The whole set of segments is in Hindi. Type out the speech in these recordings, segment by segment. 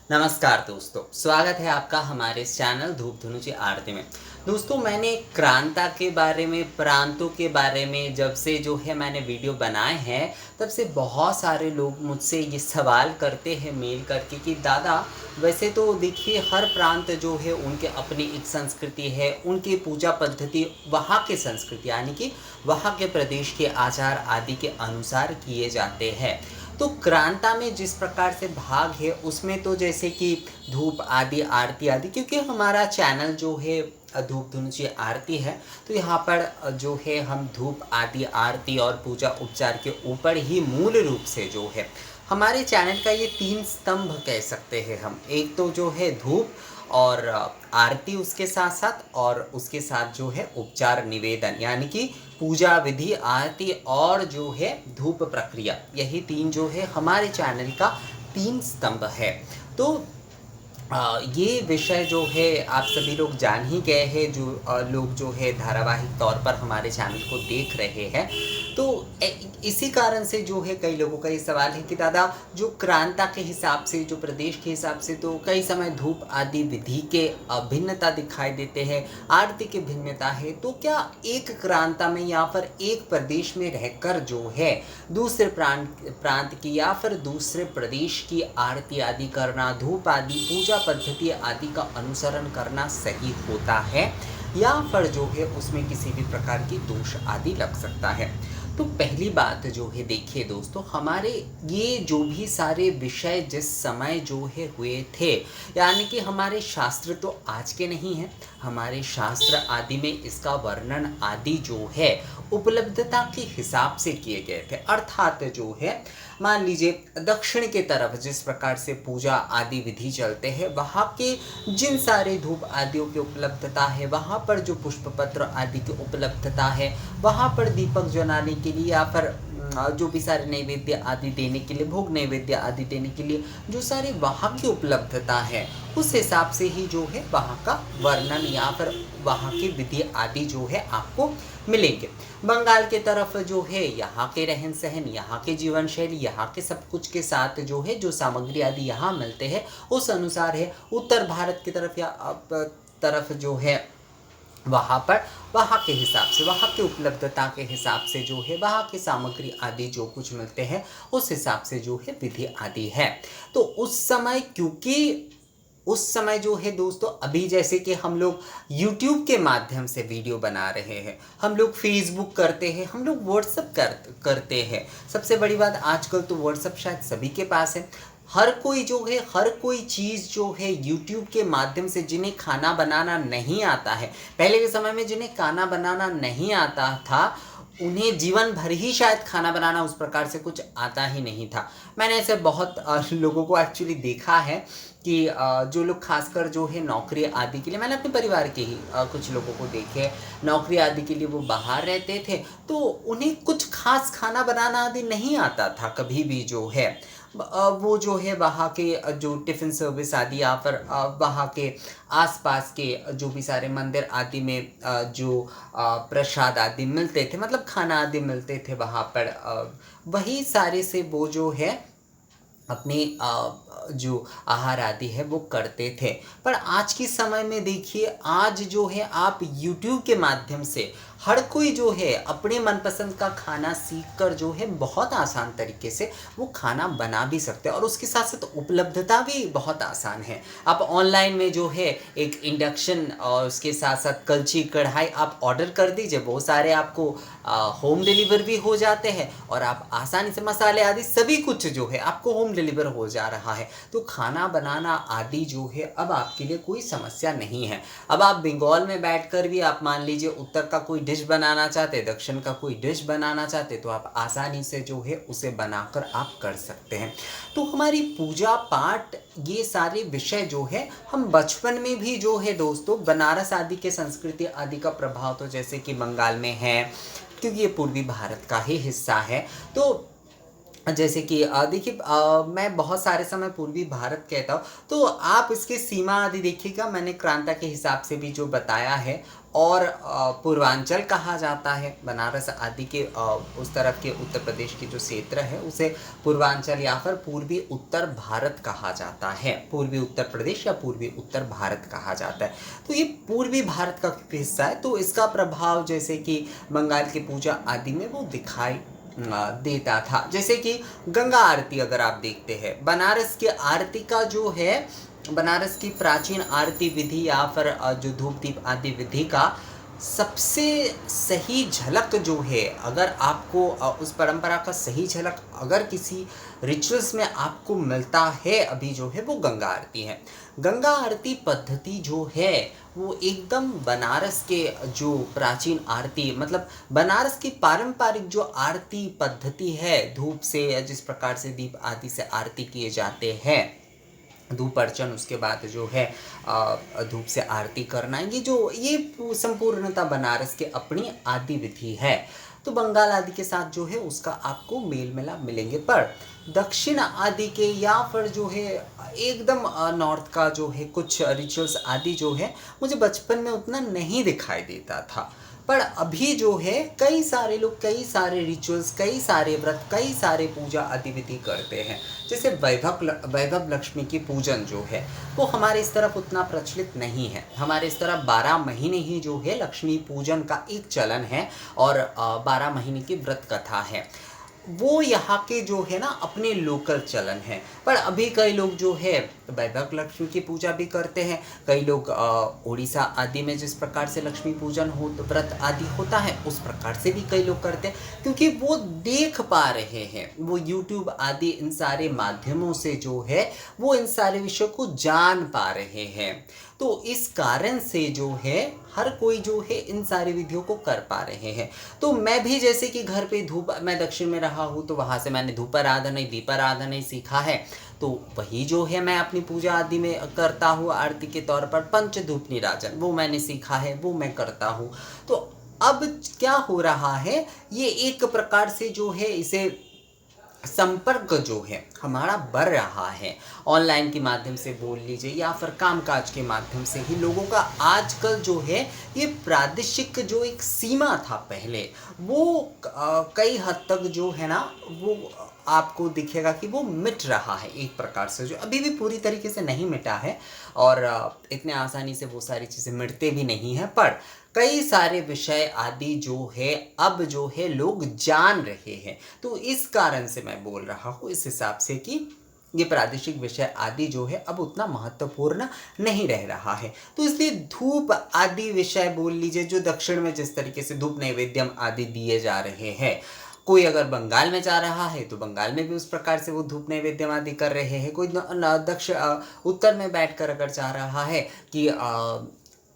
नमस्कार दोस्तों, स्वागत है आपका हमारे इस चैनल धूप धुनुची आरती में। दोस्तों, मैंने क्रांता के बारे में, प्रांतों के बारे में जब से मैंने वीडियो बनाए हैं, तब से बहुत सारे लोग मुझसे ये सवाल करते हैं मेल करके कि दादा, वैसे तो देखिए हर प्रांत उनके अपनी एक संस्कृति है, उनकी पूजा पद्धति वहाँ के संस्कृति यानी कि वहाँ के प्रदेश के आचार आदि के अनुसार किए जाते हैं। तो क्रांता में जिस प्रकार से भाग है उसमें तो जैसे कि धूप आदि आरती आदि, क्योंकि हमारा चैनल धूप धुनुची आरती है, तो यहाँ पर हम धूप आदि आरती और पूजा उपचार के ऊपर ही मूल रूप से हमारे चैनल का ये 3 स्तंभ कह सकते हैं हम। एक तो धूप और आरती उसके साथ साथ, और उसके साथ उपचार निवेदन यानी कि पूजा विधि, आरती और धूप प्रक्रिया, यही 3 हमारे चैनल का 3 स्तंभ है। तो ये विषय आप सभी लोग जान ही गए हैं, जो लोग धारावाहिक तौर पर हमारे चैनल को देख रहे हैं। तो इसी कारण से कई लोगों का ये सवाल है कि दादा, जो क्रांता के हिसाब से, जो प्रदेश के हिसाब से तो कई समय धूप आदि विधि के भिन्नता दिखाई देते हैं, आरती की भिन्नता है, तो क्या एक क्रांता में या फिर एक प्रदेश में रहकर दूसरे प्रांत की या फिर दूसरे प्रदेश की आरती आदि करना, धूप आदि पूजा पद्धति आदि का अनुसरण करना सही होता है, या फिर उसमें किसी भी प्रकार की दोष आदि लग सकता है? तो पहली बात देखिए दोस्तों, हमारे ये जो भी सारे विषय जिस समय हुए थे, यानी कि हमारे शास्त्र तो आज के नहीं हैं, हमारे शास्त्र आदि में इसका वर्णन आदि उपलब्धता के हिसाब से किए गए थे। अर्थात मान लीजिए दक्षिण के तरफ जिस प्रकार से पूजा आदि विधि चलते हैं, वहाँ के जिन सारे धूप आदियों की उपलब्धता है, वहाँ पर जो पुष्प पत्र आदि की उपलब्धता है, वहाँ पर दीपक जलाने के लिए या फिर जो भी सारे नैवेद्य आदि देने के लिए, भोग नैवेद्य आदि देने के लिए जो सारी वहाँ की उपलब्धता है, उस हिसाब से ही वहाँ का वर्णन या फिर वहाँ की विधि आदि आपको मिलेंगे। बंगाल के तरफ यहाँ के रहन सहन, यहाँ के जीवन शैली, यहाँ के सब कुछ के साथ जो सामग्री आदि यहाँ मिलते हैं उस अनुसार है। उत्तर भारत की तरफ या तरफ वहाँ पर वहाँ के हिसाब से, वहाँ की उपलब्धता के हिसाब से वहाँ की सामग्री आदि जो कुछ मिलते हैं उस हिसाब से विधि आदि है। तो उस समय, क्योंकि उस समय दोस्तों, अभी जैसे कि हम लोग YouTube के माध्यम से वीडियो बना रहे हैं, हम लोग Facebook करते हैं, हम लोग WhatsApp करते हैं। सबसे बड़ी बात, आजकल तो WhatsApp शायद सभी के पास है। हर कोई हर कोई चीज़ YouTube के माध्यम से, जिन्हें खाना बनाना नहीं आता है, पहले के समय में जिन्हें खाना बनाना नहीं आता था, उन्हें जीवन भर ही शायद खाना बनाना उस प्रकार से कुछ आता ही नहीं था। मैंने ऐसे बहुत लोगों को एक्चुअली देखा है कि जो लोग खासकर नौकरी आदि के लिए, मैंने अपने परिवार के ही कुछ लोगों को देखे, नौकरी आदि के लिए वो बाहर रहते थे, तो उन्हें कुछ खास खाना बनाना आदि नहीं आता था कभी भी। वो वहाँ के जो टिफ़िन सर्विस आदि या फिर वहाँ के आसपास के जो भी सारे मंदिर आदि में जो प्रसाद आदि मिलते थे, मतलब खाना आदि मिलते थे वहाँ पर, वही सारे से वो अपने जो आहार आदि है वो करते थे। पर आज के समय में देखिए, आज आप YouTube के माध्यम से हर कोई अपने मनपसंद का खाना सीखकर बहुत आसान तरीके से वो खाना बना भी सकते हैं, और उसके साथ साथ उपलब्धता भी बहुत आसान है। आप ऑनलाइन में एक इंडक्शन और उसके साथ साथ कलछी कढ़ाई आप ऑर्डर कर दीजिए, बहुत सारे आपको होम डिलीवर भी हो जाते हैं, और आप आसानी से मसाले आदि सभी कुछ आपको होम डिलीवर हो जा रहा है। तो खाना बनाना आदि अब आपके लिए कोई समस्या नहीं है। अब आप बंगाल में बैठकर भी, आप मान लीजिए उत्तर का कोई डिश बनाना चाहते, दक्षिण का कोई डिश बनाना चाहते, तो आप आसानी से उसे बनाकर आप कर सकते हैं। तो हमारी पूजा पाठ, ये सारे विषय हम बचपन में भी दोस्तों, बनारस आदि के संस्कृति आदि का प्रभाव तो जैसे कि बंगाल में है, क्योंकि ये पूर्वी भारत का ही हिस्सा है, तो जैसे कि देखिए मैं बहुत सारे समय पूर्वी भारत कहता हूँ, तो आप इसकी सीमा आदि देखिएगा, मैंने क्रांता के हिसाब से भी जो बताया है। और पूर्वांचल कहा जाता है बनारस आदि के उस तरफ के उत्तर प्रदेश के जो क्षेत्र है उसे पूर्वांचल या फिर पूर्वी उत्तर भारत कहा जाता है। पूर्वी उत्तर प्रदेश या पूर्वी उत्तर भारत कहा जाता है। तो ये पूर्वी भारत का हिस्सा है, तो इसका प्रभाव जैसे कि बंगाल की पूजा आदि में वो दिखाई देता था। जैसे कि गंगा आरती अगर आप देखते हैं, बनारस की आरती का जो है, बनारस की प्राचीन आरती विधि या फिर जो धूप दीप आदि विधि का सबसे सही झलक जो है, अगर आपको उस परंपरा का सही झलक अगर किसी रिचुअल्स में आपको मिलता है अभी जो है, वो गंगा आरती है। गंगा आरती पद्धति जो है वो एकदम बनारस के जो प्राचीन आरती, मतलब बनारस की पारंपरिक जो आरती पद्धति है, धूप से जिस प्रकार से दीप आदि से आरती किए जाते हैं, धूप अर्चन, उसके बाद जो है धूप से आरती करना, ये संपूर्णता बनारस के अपनी आदि विधि है। तो बंगाल आदि के साथ जो है उसका आपको मेल मिलाप मिलेंगे, पर दक्षिण आदि के या फिर जो है एकदम नॉर्थ का जो है कुछ रिचुअल्स आदि जो है मुझे बचपन में उतना नहीं दिखाई देता था। पर अभी जो है कई सारे लोग कई सारे रिचुअल्स, कई सारे व्रत, कई सारे पूजा आदि विधि करते हैं। जैसे वैभव लक्ष्मी की पूजन जो है वो हमारे इस तरफ उतना प्रचलित नहीं है। हमारे इस तरफ 12 महीने ही जो है लक्ष्मी पूजन का एक चलन है और 12 महीने की व्रत कथा है, वो यहाँ के जो है ना अपने लोकल चलन है। पर अभी कई लोग जो है वैभव लक्ष्मी की पूजा भी करते हैं। कई लोग उड़ीसा आदि में जिस प्रकार से लक्ष्मी पूजन हो व्रत आदि होता है उस प्रकार से भी कई लोग करते हैं, क्योंकि वो देख पा रहे हैं, वो यूट्यूब आदि इन सारे माध्यमों से जो है वो इन सारे विषयों को जान पा रहे हैं। तो इस कारण से जो है हर कोई जो है इन सारी विधियों को कर पा रहे हैं। तो मैं भी जैसे कि घर पे मैं दक्षिण में रहा हूँ, तो वहाँ से मैंने धूपाराधन दीपाराधन सीखा है, तो वही जो है मैं अपनी पूजा आदि में करता हूँ। आरती के तौर पर पंच धूप निराजन वो मैंने सीखा है, वो मैं करता हूँ। तो अब क्या हो रहा है, ये एक प्रकार से जो है इसे संपर्क जो है हमारा बढ़ रहा है, ऑनलाइन के माध्यम से बोल लीजिए या फिर कामकाज के माध्यम से ही लोगों का आजकल जो है ये प्रादेशिक जो एक सीमा था पहले, वो कई हद तक जो है ना वो आपको दिखेगा कि वो मिट रहा है एक प्रकार से, जो अभी भी पूरी तरीके से नहीं मिटा है और इतने आसानी से वो सारी चीज़ें मिटते भी नहीं हैं। पर कई सारे विषय आदि जो है अब जो है लोग जान रहे हैं। तो इस कारण से मैं बोल रहा हूँ इस हिसाब से कि ये प्रादेशिक विषय आदि जो है अब उतना महत्वपूर्ण नहीं रह रहा है। तो इसलिए धूप आदि विषय बोल लीजिए, जो दक्षिण में जिस तरीके से धूप नैवेद्यम आदि दिए जा रहे हैं, कोई अगर बंगाल में जा रहा है तो बंगाल में भी उस प्रकार से वो धूप नैवेद्यम आदि कर रहे हैं। कोई उत्तर में बैठकर अगर जा रहा है कि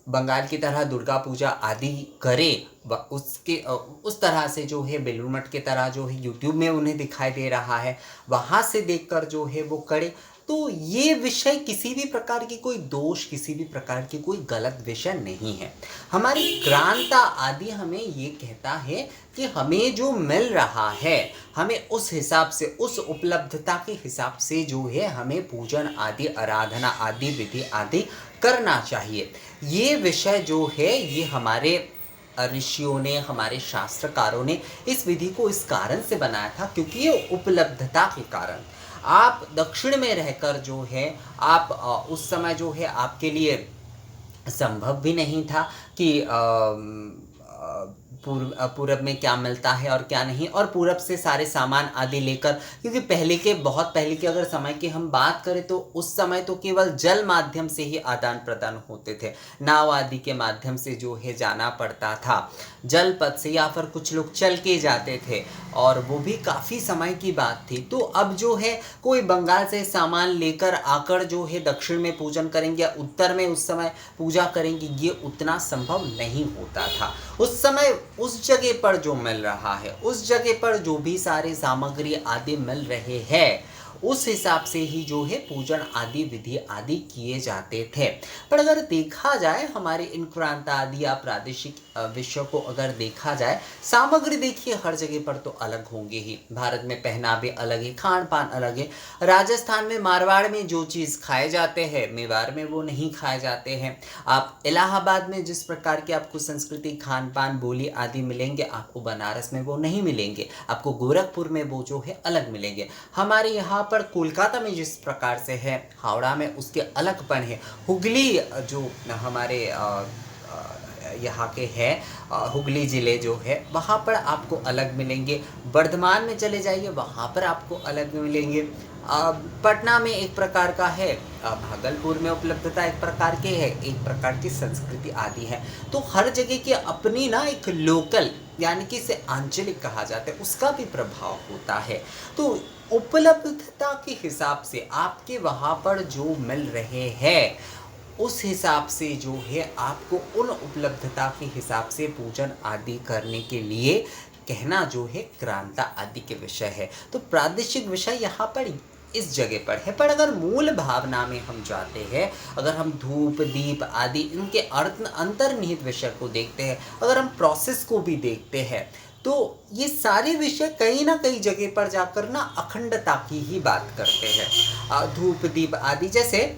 बंगाल की तरह दुर्गा पूजा आदि करे, उसके उस तरह से जो है बेलूर मठ के तरह जो है यूट्यूब में उन्हें दिखाई दे रहा है, वहाँ से देखकर जो है वो करे, तो ये विषय किसी भी प्रकार की कोई दोष, किसी भी प्रकार की कोई गलत विषय नहीं है। हमारी क्रांता आदि हमें ये कहता है कि हमें जो मिल रहा है हमें उस हिसाब से, उस उपलब्धता के हिसाब से जो है हमें पूजन आदि, आराधना आदि, विधि आदि करना चाहिए। ये विषय जो है ये हमारे ऋषियों ने, हमारे शास्त्रकारों ने इस विधि को इस कारण से बनाया था क्योंकि ये उपलब्धता के कारण। आप दक्षिण में रहकर जो है आप उस समय जो है आपके लिए संभव भी नहीं था कि पूरब में क्या मिलता है और क्या नहीं, और पूरब से सारे सामान आदि लेकर, क्योंकि बहुत पहले के अगर समय की हम बात करें तो उस समय तो केवल जल माध्यम से ही आदान प्रदान होते थे, नाव आदि के माध्यम से जो है जाना पड़ता था, जल पथ से, या फिर कुछ लोग चल के जाते थे और वो भी काफ़ी समय की बात थी। तो अब जो है कोई बंगाल से सामान लेकर आकर जो है दक्षिण में पूजन करेंगे या उत्तर में उस समय पूजा करेंगे, ये उतना संभव नहीं होता था। उस समय उस जगह पर जो मिल रहा है, उस जगह पर जो भी सारे सामग्री आदि मिल रहे हैं, उस हिसाब से ही जो है पूजन आदि विधि आदि किए जाते थे। पर अगर देखा जाए हमारे इन प्रांत आदि या प्रादेशिक विषयों को अगर देखा जाए, सामग्री देखिए हर जगह पर तो अलग होंगे ही। भारत में पहनावे अलग है, खान पान अलग है। राजस्थान में मारवाड़ में जो चीज़ खाए जाते हैं मेवाड़ में वो नहीं खाए जाते हैं। आप इलाहाबाद में जिस प्रकार की आपको संस्कृति, खान पान, बोली आदि मिलेंगे, आपको बनारस में वो नहीं मिलेंगे। आपको गोरखपुर में वो जो है अलग मिलेंगे। हमारे यहाँ पर कोलकाता में जिस प्रकार से है, हावड़ा में उसके अलगपन है। हुगली जो हमारे यहाँ के है, हुगली ज़िले जो है वहाँ पर आपको अलग मिलेंगे। वर्धमान में चले जाइए, वहाँ पर आपको अलग मिलेंगे। पटना में एक प्रकार का है, भागलपुर में उपलब्धता एक प्रकार के है, एक प्रकार की संस्कृति आदि है। तो हर जगह की अपनी ना एक लोकल, यानी कि इसे आंचलिक कहा जाता है, उसका भी प्रभाव होता है। तो उपलब्धता के हिसाब से आपके वहाँ पर जो मिल रहे हैं, उस हिसाब से जो है आपको उन उपलब्धता के हिसाब से पूजन आदि करने के लिए कहना जो है क्रांता आदि के विषय है। तो प्रादेशिक विषय यहाँ पर इस जगह पर है। पर अगर मूल भावना में हम जाते हैं, अगर हम धूप दीप आदि इनके अंतर्निहित विषय को देखते हैं, अगर हम प्रोसेस को भी देखते हैं, तो ये सारे विषय कहीं ना कहीं जगह पर जाकर ना अखंडता की ही बात करते हैं। धूप दीप आदि जैसे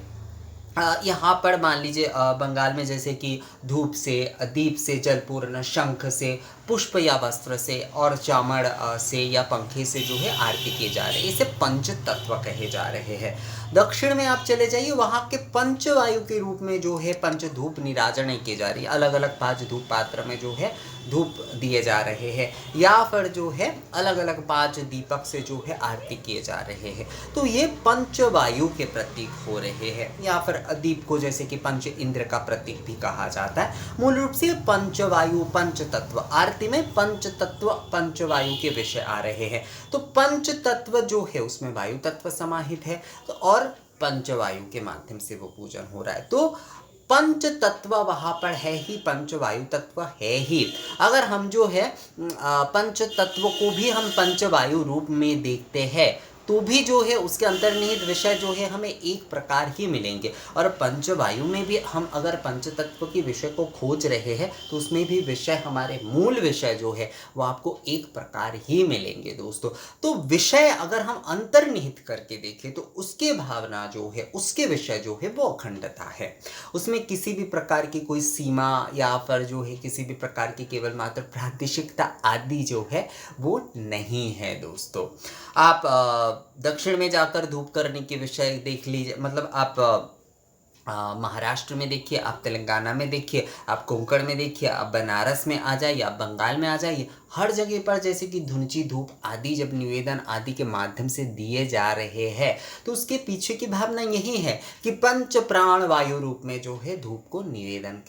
यहाँ पर मान लीजिए बंगाल में जैसे कि धूप से, दीप से, जलपूर्ण, शंख से, पुष्प या वस्त्र से और चामड़ से या पंखे से जो है आरती किए जा रहे हैं। इसे पंच तत्व कहे जा रहे हैं। दक्षिण में आप चले जाइए, वहाँ के पंचवायु के रूप में जो है पंच धूप निराजन किए जा रही है। अलग अलग 5 धूप पात्र में जो है धूप दिए जा रहे हैं, या फिर जो है अलग अलग 5 दीपक से जो है आरती किए जा रहे हैं। तो ये पंचवायु के प्रतीक हो रहे हैं, या फिर दीप को जैसे कि पंच इंद्र का प्रतीक भी कहा जाता है। मूल रूप से पंचवायु, पंच तत्व, आरती में पंच तत्व पंचवायु के विषय आ रहे हैं। तो पंच तत्व जो है उसमें वायु तत्व समाहित है, तो और पंचवायु के माध्यम से वो पूजन हो रहा है। तो पंच तत्व वहाँ पर है ही, पंचवायु तत्व है ही। अगर हम जो है पंच तत्व को भी हम पंचवायु रूप में देखते हैं, तो भी जो है उसके अंतर्निहित विषय जो है हमें एक प्रकार ही मिलेंगे। और पंचवायु में भी हम अगर पंच तत्व के विषय को खोज रहे हैं, तो उसमें भी विषय, हमारे मूल विषय जो है वो आपको एक प्रकार ही मिलेंगे दोस्तों। तो विषय अगर हम अंतर्निहित करके देखें, तो उसके भावना जो है, उसके विषय जो है वो अखंडता है। उसमें किसी भी प्रकार की कोई सीमा या फिर जो है किसी भी प्रकार की केवल मात्र प्रादेशिकता आदि जो है वो नहीं है दोस्तों। आप दक्षिण में जाकर धूप करने के विषय देख लीजिए, मतलब आप महाराष्ट्र में देखिए, आप तेलंगाना में देखिए, आप कोंकण में देखिए, आप बनारस में आ जाइए, आप बंगाल में आ जाइए, हर जगह पर जैसे कि धुंची धूप आदि जब निवेदन आदि के माध्यम से दिए जा रहे हैं, तो उसके पीछे की भावना यही है कि पंच प्राण वायु रूप में जो है धूप को निवेदन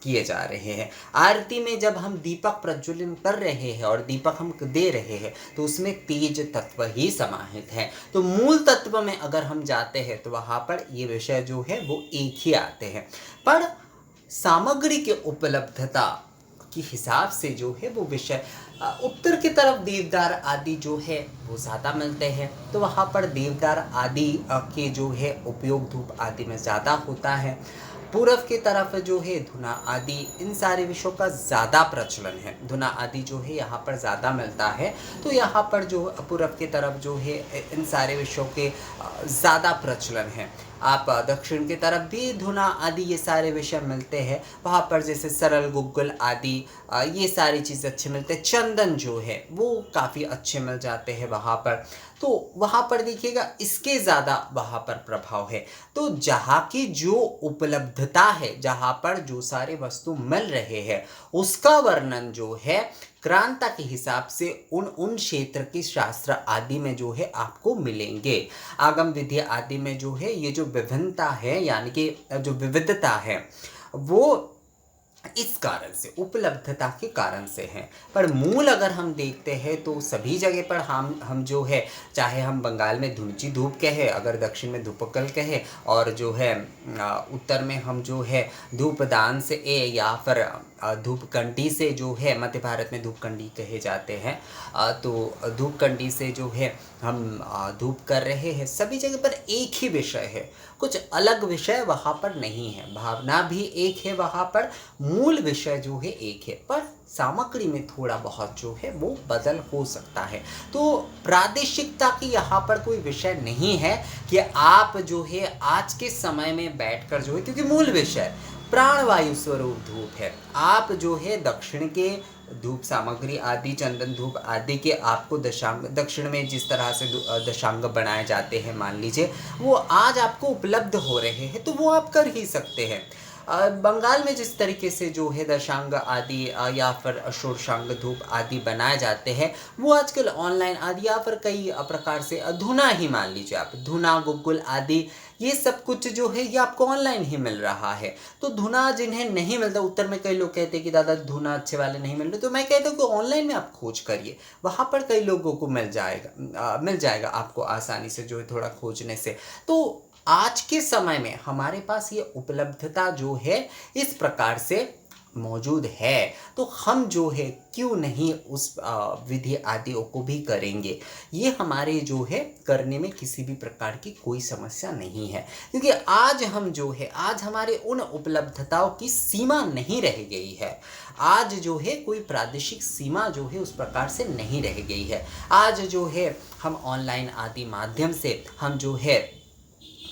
किए जा रहे हैं। आरती में जब हम दीपक प्रज्वलन कर रहे हैं और दीपक हम दे रहे हैं, तो उसमें तेज तत्व ही समाहित है। तो मूल तत्व में अगर हम जाते हैं, तो वहाँ पर ये विषय जो है वो एक ही आते हैं। पर सामग्री के उपलब्धता के हिसाब से जो है वो विषय, उत्तर की तरफ देवदार आदि जो है वो ज़्यादा मिलते हैं, तो वहाँ पर देवदार आदि के जो है उपयोग धूप आदि में ज़्यादा होता है। पूर्व की तरफ जो है धुना आदि, इन सारे विषयों का ज़्यादा प्रचलन है। धुना आदि जो है यहाँ पर ज़्यादा मिलता है, तो यहाँ पर जो पूर्व की तरफ जो है इन सारे विषयों के ज़्यादा प्रचलन है। आप दक्षिण की तरफ भी धुना आदि ये सारे विषय मिलते हैं, वहाँ पर जैसे सरल गुग्गुल आदि ये सारी चीज़ अच्छे मिलते हैं। चंदन जो है वो काफ़ी अच्छे मिल जाते हैं वहाँ पर। तो वहाँ पर देखिएगा इसके ज़्यादा वहाँ पर प्रभाव है। तो जहाँ की जो उपलब्धता है, जहाँ पर जो सारे वस्तु मिल रहे हैं, उसका वर्णन जो है क्रांता के हिसाब से उन क्षेत्र के शास्त्र आदि में जो है आपको मिलेंगे। आगम विधि आदि में जो है ये जो विभिन्नता है, यानी कि जो विविधता है, वो इस कारण से, उपलब्धता के कारण से है। पर मूल अगर हम देखते हैं तो सभी जगह पर हम जो है, चाहे हम बंगाल में धुंची धूप कहे, अगर दक्षिण में धूपकल कहे, और जो है उत्तर में हम जो है धूपदान से या फिर धूपकंडी से जो है, मध्य भारत में धूपकंडी कहे जाते हैं, तो धूपकंडी से जो है हम धूप कर रहे हैं। सभी जगह पर एक ही विषय है, कुछ अलग विषय वहाँ पर नहीं है, भावना भी एक है वहाँ पर, मूल विषय जो है एक है, पर सामग्री में थोड़ा बहुत जो है वो बदल हो सकता है। तो प्रादेशिकता की यहाँ पर कोई विषय नहीं है कि आप जो है आज के समय में बैठकर जो है, क्योंकि मूल विषय प्राणवायु स्वरूप धूप है, आप जो है दक्षिण के धूप सामग्री आदि, चंदन धूप आदि के आपको दशांग, दक्षिण में जिस तरह से दशांग बनाए जाते हैं मान लीजिए, वो आज आपको उपलब्ध हो रहे हैं, तो वो आप कर ही सकते हैं। बंगाल में जिस तरीके से जो है दशांग आदि या फिर षोडशांग धूप आदि बनाए जाते हैं, वो आजकल ऑनलाइन आदि या फिर कई प्रकार से धुना ही मान लीजिए आप, धुना गुग्गुल आदि, ये सब कुछ जो है ये आपको ऑनलाइन ही मिल रहा है। तो धुना जिन्हें नहीं मिलता, उत्तर में कई लोग कहते हैं कि दादा धुना अच्छे वाले नहीं मिल रहे, तो मैं कहता हूँ कि ऑनलाइन में आप खोज करिए, वहाँ पर कई लोगों को मिल जाएगा आपको आसानी से जो है थोड़ा खोजने से। तो आज के समय में हमारे पास ये उपलब्धता जो है इस प्रकार से मौजूद है, तो हम जो है क्यों नहीं उस विधि आदियों को भी करेंगे। ये हमारे जो है करने में किसी भी प्रकार की कोई समस्या नहीं है, क्योंकि आज हम जो है, आज हमारे उन उपलब्धताओं की सीमा नहीं रह गई है। आज जो है कोई प्रादेशिक सीमा जो है उस प्रकार से नहीं रह गई है। आज जो है हम ऑनलाइन आदि माध्यम से हम जो है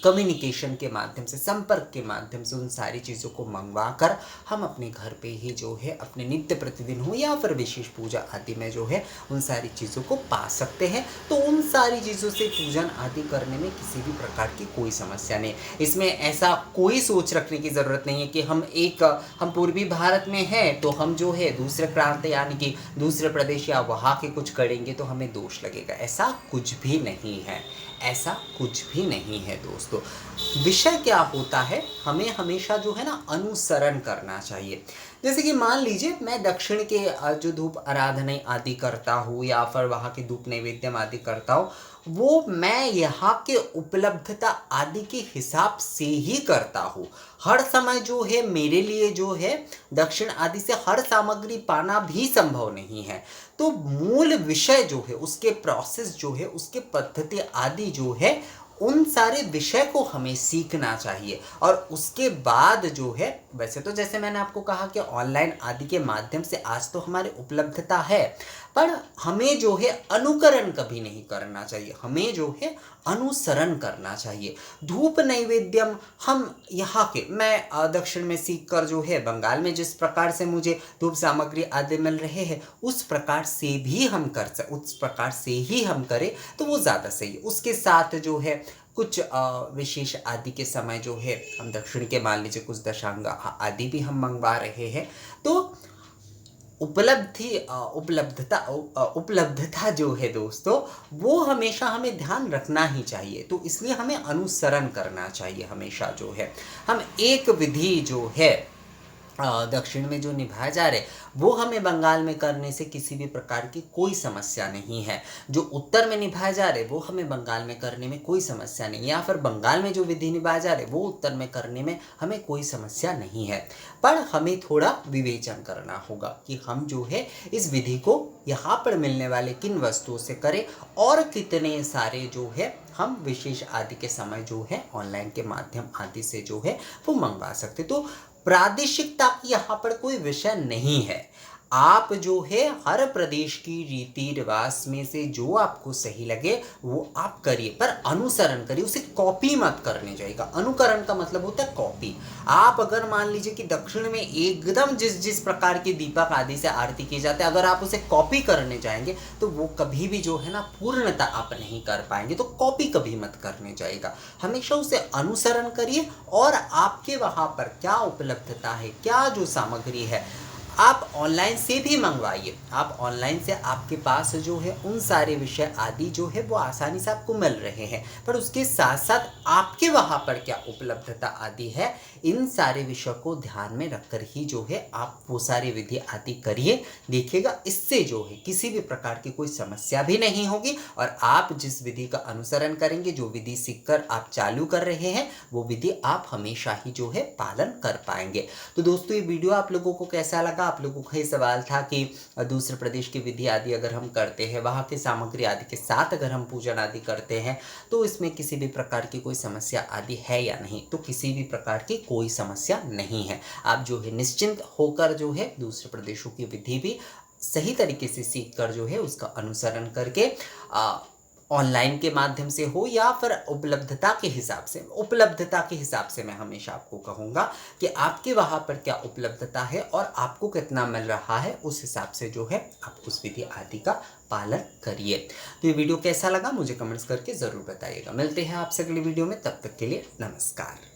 कम्युनिकेशन के माध्यम से, संपर्क के माध्यम से उन सारी चीज़ों को मंगवा कर हम अपने घर पे ही जो है अपने नित्य प्रतिदिन हो या फिर विशेष पूजा आदि में जो है उन सारी चीज़ों को पा सकते हैं। तो उन सारी चीज़ों से पूजन आदि करने में किसी भी प्रकार की कोई समस्या नहीं। इसमें ऐसा कोई सोच रखने की ज़रूरत नहीं है कि हम पूर्वी भारत में हैं तो हम जो है दूसरे प्रांत यानी कि दूसरे प्रदेश या वहाँ के कुछ करेंगे तो हमें दोष लगेगा। ऐसा कुछ भी नहीं है, ऐसा कुछ भी नहीं है दोस्तों। विषय क्या होता है, हमें हमेशा जो है ना अनुसरण करना चाहिए। जैसे कि मान लीजिए मैं दक्षिण के जो धूप आराधना आदि करता हूँ या फिर वहाँ के धूप नैवेद्यम आदि करता हूँ, वो मैं यहाँ के उपलब्धता आदि के हिसाब से ही करता हूँ। हर समय जो है मेरे लिए जो है दक्षिण आदि से हर सामग्री पाना भी संभव नहीं है। तो मूल विषय जो है, उसके प्रोसेस जो है, उसके पद्धति आदि जो है, उन सारे विषय को हमें सीखना चाहिए। और उसके बाद जो है, वैसे तो जैसे मैंने आपको कहा कि ऑनलाइन आदि के माध्यम से आज तो हमारे उपलब्धता है, पर हमें जो है अनुकरण कभी नहीं करना चाहिए, हमें जो है अनुसरण करना चाहिए। धूप नैवेद्यम हम यहाँ के, मैं दक्षिण में सीख कर जो है बंगाल में जिस प्रकार से मुझे धूप सामग्री आदि मिल रहे हैं उस प्रकार से भी हम उस प्रकार से ही हम करें तो वो ज़्यादा सही है। उसके साथ जो है कुछ विशेष आदि के समय जो है हम दक्षिण के मान लीजिए कुछ दशांग आदि भी हम मंगवा रहे हैं। तो उपलब्धता जो है दोस्तों, वो हमेशा हमें ध्यान रखना ही चाहिए। तो इसलिए हमें अनुसरण करना चाहिए हमेशा जो है। हम एक विधि जो है दक्षिण में जो निभाया जा रहे वो हमें बंगाल में करने से किसी भी प्रकार की कोई समस्या नहीं है। जो उत्तर में निभाए जा रहे वो हमें बंगाल में करने में कोई समस्या नहीं, या फिर बंगाल में जो विधि निभाए जा रहे वो उत्तर में करने में हमें कोई समस्या नहीं है। पर हमें थोड़ा विवेचन करना होगा कि हम जो है इस विधि को यहाँ पर मिलने वाले किन वस्तुओं से करें और कितने सारे जो है हम विशेष आदि के समय जो है ऑनलाइन के माध्यम आदि से जो है वो मंगवा सकते। तो प्रादेशिकता की यहाँ पर कोई विषय नहीं है। आप जो है हर प्रदेश की रीति रिवाज में से जो आपको सही लगे वो आप करिए, पर अनुसरण करिए, उसे कॉपी मत करने जाएगा। अनुकरण का मतलब होता है कॉपी। आप अगर मान लीजिए कि दक्षिण में एकदम जिस प्रकार के दीपक आदि से आरती की जाती है, अगर आप उसे कॉपी करने जाएंगे तो वो कभी भी जो है ना पूर्णता आप नहीं कर पाएंगे। तो कॉपी कभी मत करने जाएगा, हमेशा उसे अनुसरण करिए। और आपके वहाँ पर क्या उपलब्धता है, क्या जो सामग्री है, आप ऑनलाइन से भी मंगवाइए। आप ऑनलाइन से आपके पास जो है उन सारे विषय आदि जो है वो आसानी से आपको मिल रहे हैं, पर उसके साथ साथ आपके वहाँ पर क्या उपलब्धता आदि है, इन सारे विषयों को ध्यान में रखकर ही जो है आप वो सारी विधि आदि करिए। देखिएगा इससे जो है किसी भी प्रकार की कोई समस्या भी नहीं होगी और आप जिस विधि का अनुसरण करेंगे, जो विधि सीखकर आप चालू कर रहे हैं, वो विधि आप हमेशा ही जो है पालन कर पाएंगे। तो दोस्तों ये वीडियो आप लोगों को कैसा लगा का आप लोगों का ही सवाल था कि दूसरे प्रदेश की विधि आदि अगर हम करते हैं, वहाँ की सामग्री आदि के साथ अगर हम पूजन आदि करते हैं, तो इसमें किसी भी प्रकार की कोई समस्या आदि है या नहीं? तो किसी भी प्रकार की कोई समस्या नहीं है। आप जो है निश्चिंत होकर जो है दूसरे प्रदेशों की विधि भी सही तरीके से सीख कर जो है उसका अनुसरण करके ऑनलाइन के माध्यम से हो या फिर उपलब्धता के हिसाब से मैं हमेशा आपको कहूँगा कि आपके वहाँ पर क्या उपलब्धता है और आपको कितना मिल रहा है, उस हिसाब से जो है आप उस विधि आदि का पालन करिए। तो ये वीडियो कैसा लगा मुझे कमेंट्स करके ज़रूर बताइएगा। मिलते हैं आपसे अगली वीडियो में, तब तक के लिए नमस्कार।